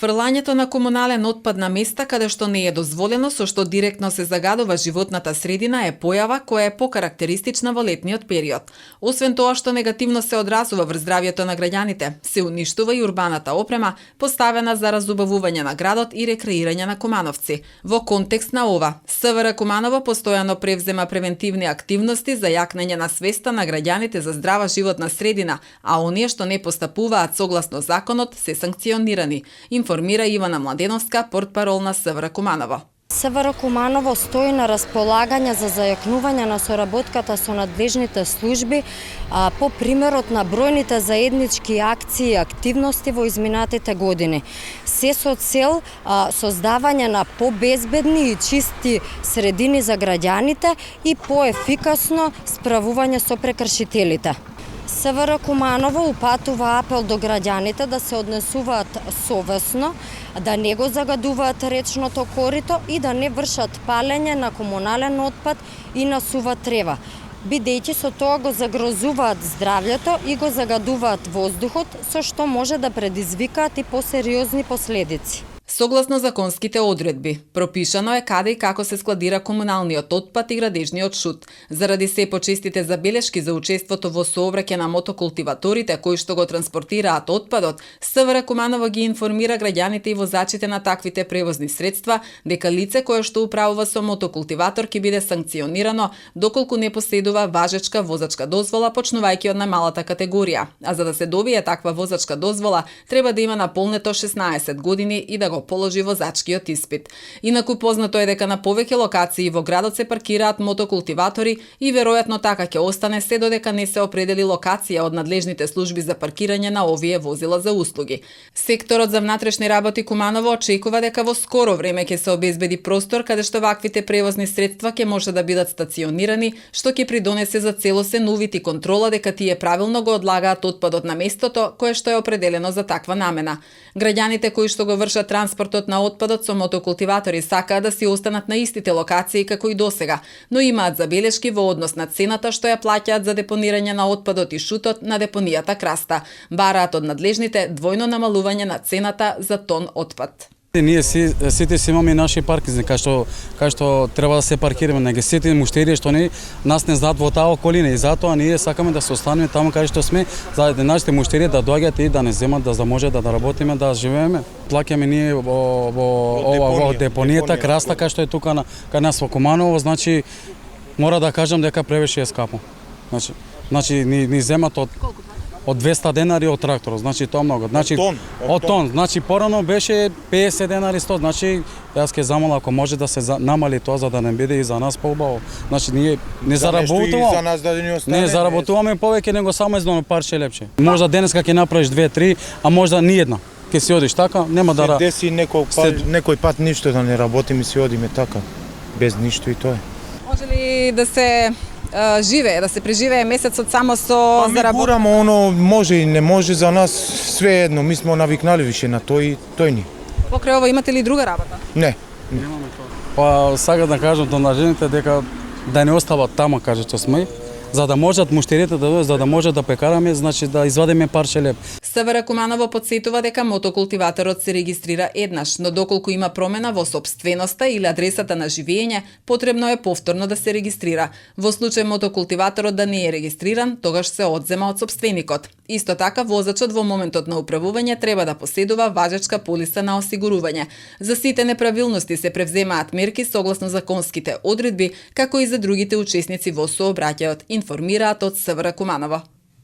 Фрлањето на комунален отпад на места каде што не е дозволено, со што директно се загадува животната средина, е појава која е покарактеристична во летниот период. Освен тоа што негативно се одразува врз здравјето на граѓаните, се уништува и урбаната опрема поставена за разубавување на градот и рекреирање на кумановци. Во контекст на ова, СВР Куманово постојано превзема превентивни активности за јакнење на свеста на граѓаните за здрава животна средина, а оние што не постапуваат согласно законот се санкционирани, информира Ивана Младеновска, портпарол на СВР Куманово. СВР Куманово стои на располагање за зајакнување на соработката со надлежните служби по примерот на бројните заеднички акции и активности во изминатите години. Се со цел создавање на побезбедни и чисти средини за граѓаните и поефикасно справување со прекршителите. СВР Куманово упатува апел до граѓаните да се однесуваат совесно, да не го загадуваат речното корито и да не вршат палење на комунален отпад и на сува трева, бидејќи со тоа го загрозуваат здравјето и го загадуваат воздухот, со што може да предизвикаат и посериозни последици. Согласно законските одредби, пропишано е каде и како се складира комуналниот отпад и градежниот шут. Заради се почестите забелешки за учеството во сообраќај на мотокултиваторите кои што го транспортираат отпадот, СВР Куманово ги информира граѓаните и возачите на таквите превозни средства дека лице кое што управува со мотокултиватор ќе биде санкционирано доколку не поседува важечка возачка дозвола почнувајќи од најмалата категорија. А за да се добие таква возачка дозвола, треба да има наполнето 16 години и да го положи возачкиот испит. Инаку познато е дека на повеќе локации во градот се паркираат мотокултиватори и веројатно така ќе остане се додека не се определи локација од надлежните служби за паркирање на овие возила за услуги. Секторот за внатрешни работи Куманово очекува дека во скоро време ќе се обезбеди простор каде што ваквите превозни средства ќе може да бидат стационирани, што ќе придонесе за целосен увид и контрола дека тие правилно го одлагаат отпадот на местото кое што е определено за таква намена. Граѓаните кои што го вршат транспортот на отпадот со мотокултиватори сакаат да си останат на истите локации како и досега, но имаат забелешки во однос на цената што ја плаќаат за депонирање на отпадот и шутот на депонијата Краста. Бараат од надлежните двојно намалување на цената за тон отпад. Ние сите си имаме наши паркинзи кај што треба да се паркираме, неги сите муштерии што нас не знаат во таа околина и затоа ние сакаме да се останеме таму каде што сме, за да нашите муштерии да доаѓаат и да не земат да може да работиме, да живееме. Плаќаме ние во депонијата Краста кај што е тука кај нас во Куманово, значи мора да кажам дека превише е скапо. Значи ни земат од 200 денари од тракторот, значи тоа многу. Значи од тон, значи порано беше 50 денари 100, значи јас ќе замолам ако може да се намали тоа за да не биде и за нас поубаво. Значи ние не заработуваме. За нас да ни остане. Не заработуваме повеќе него само едно парче лепче. Можда денеска ќе направиш 2-3, а можда ни една. Ќе си одиш така, нема да се деси некој пат ништо да не работиме, си одиме така без ништо и тоа. Може ли да се живее, да се преживее месецот само со заработка? Гураме оно може и не може, за нас све едно, ми сме навикнали више на тој ни. Покрај ова имате ли друга работа? Не. Немаме тоа. Па сакам да кажам на жените дека да не остават таму каде што сме, за да можат муштерите да за да може да пекараме, значи да извадиме парче леп. СВР Куманово подсетува дека мотокултиваторот се регистрира еднаш, но доколку има промена во сопственоста или адресата на живење, потребно е повторно да се регистрира. Во случај мотокултиваторот да не е регистриран, тогаш се одзема од сопственикот. Исто така, возачот во моментот на управување треба да поседува важечка полиса на осигурување. За сите неправилности се превземаат мерки согласно законските одредби, како и за другите учесници во сообраќајот, информираат од СВР Куманово.